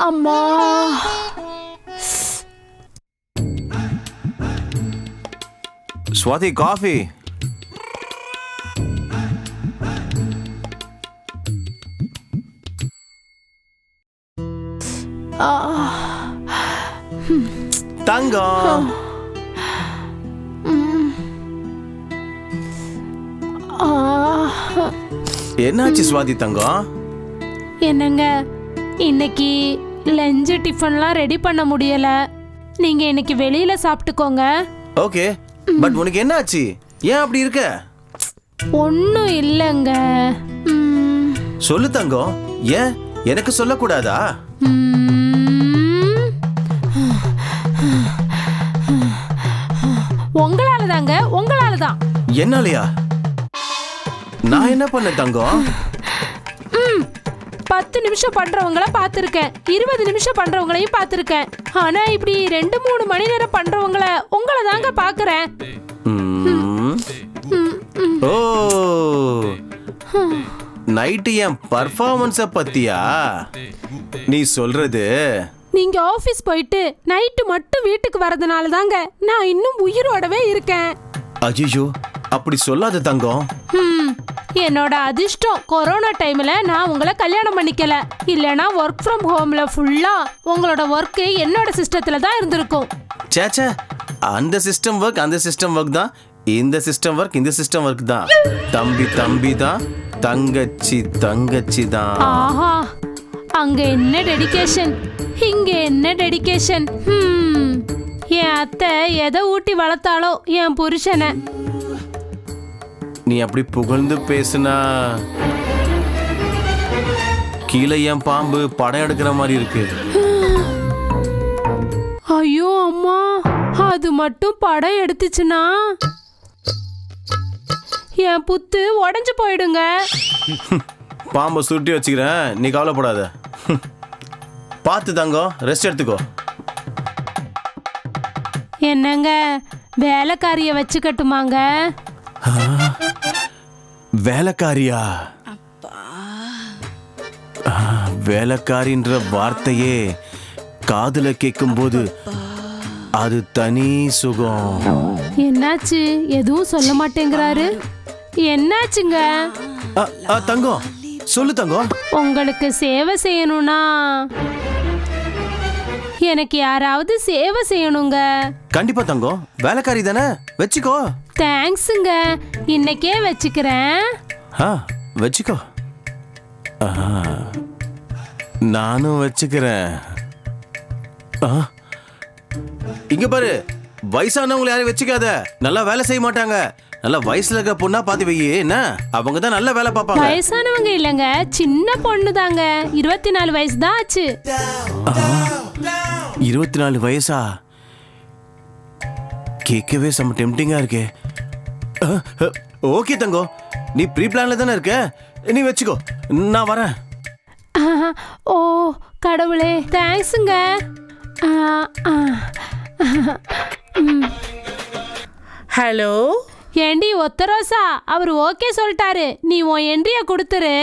அம்மா. ஸ்வாதி, காஃபி. தங்கம். என்னாச்சு ஸ்வாதி தங்கம்? என்னங்க, இன்னைக்கு லஞ்ச் டிஃபன்லாம் ரெடி பண்ண முடியல. நீங்க இன்னைக்கு வெளியில சாப்பிட்டுக்கோங்க. ஓகே, பட் உனக்கு என்னாச்சு? ஏன் அப்படி இருக்க? ஒன்னும் இல்லைங்க. சொல்லு தங்கம், ஏன் எனக்கு சொல்லக்கூடாதா? உங்களால தாங்க, உங்களால தான். என்னாலயா? நான் என்ன பண்ண தங்கம்? 10 நிமிஷம் பண்றவங்கள பாத்திருக்கேன், 20 நிமிஷம் பண்றவங்களையும் பாத்திருக்கேன். ஆனா இப்படி 2-3 மணி நேரம் பண்றவங்கள உங்களை தாங்க பாக்குறேன். ஓ, நைட்டு என் பர்ஃபார்மன்ஸ பத்தியா நீ சொல்றது? நீங்க ஆபீஸ் போயிட்டு நைட்டு மட்டும் வீட்டுக்கு வரதுனால தாங்க நான் இன்னும் உயிரோடவே இருக்கேன். அஜிஜோ, அப்படி சொல்லாத தங்கம். என்னோட அதிர்ஷ்டம், கொரோனா டைம்ல நான் உங்களை கல்யாணம் பண்ணிக்கல. இல்லனா ஒர்க் ஃப்ரம் ஹோம்ல ஃபுல்லா உங்களோட ஒர்க் என்னோட சிஸ்டத்துல தான் இருந்திருக்கும். சேச்சே, அந்த சிஸ்டம் ஒர்க் தான், இந்த சிஸ்டம் ஒர்க் தான். தம்பி தான், தங்கச்சி தான். ஆஹா, அங்க என்ன டெடிகேஷன், இங்க என்ன டெடிகேஷன். என் அத்தை எதை ஊட்டி வளர்த்தாலோ என் புருஷனை. நீ அப்படி புகழ்ந்து பேசுனா கீழே என் பாம்பு படம் எடுக்கிற மாதிரி இருக்கு. ஐயோ அம்மா, அது மட்டும் படம் எடுத்துச்சுன்னா என் புத்து உடைஞ்சு போயிடுங்க. பாம்பை சுட்டி வச்சுக்கிறேன், நீ கவலைப்படாத. பார்த்து தங்கம், ரெஸ்ட் எடுத்துக்கோ. என்னங்க, வேலைக்காரிய வச்சுக்கட்டுமாங்க? வேலைக்காரியா? வேலைக்காரின்ற வார்த்தையே காதுல கேட்கும் போது அது தனி சுகம். என்னாச்சு, எதுவும் சொல்ல மாட்டேங்கிறாரு? என்னாச்சுங்க? தங்கம் சொல்லு தங்கம். உங்களுக்கு சேவை செய்யணும்னா எனக்கு யாராவது சேவை செய்யணுங்க. கண்டிப்பா தங்கம், வேலைக்காரி தானே, வச்சுக்கோ. தேங்க்ஸுங்க, இன்னைக்கே வச்சுக்கிறேன். வச்சுக்கோ. நானும் வச்சுக்கிறேன். இங்க பாரு, வயசானவங்களை யாரையும் வச்சுக்காத. நல்லா வேலை செய்ய மாட்டாங்க. நல்லா வயசுல இருக்க பொண்ணா பாத்து வை. என்ன, அவங்க தான் நல்ல வேலை பார்ப்பாங்க. வயசானவங்க இல்லங்க, சின்ன பொண்ணு தாங்க. 24 வயசு தான் ஆச்சு. 24 வயசா? கேட்கவே செம்ம டெம்டிங்கா இருக்கே. ஓகே தங்கம், நீ ப்ரீ பிளான்ல தானே இருக்க, நீ வச்சுக்கோ, நான் வரேன். ஓ கடவுளே, தேங்க்ஸுங்க. ஹலோ ஏண்டி ஒத்தரோசா, அவர் ஓகே சொல்லிட்டாரு. நீ உன் என்ட்ரிய கொடுத்துரு.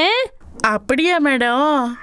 அப்படியா மேடம்?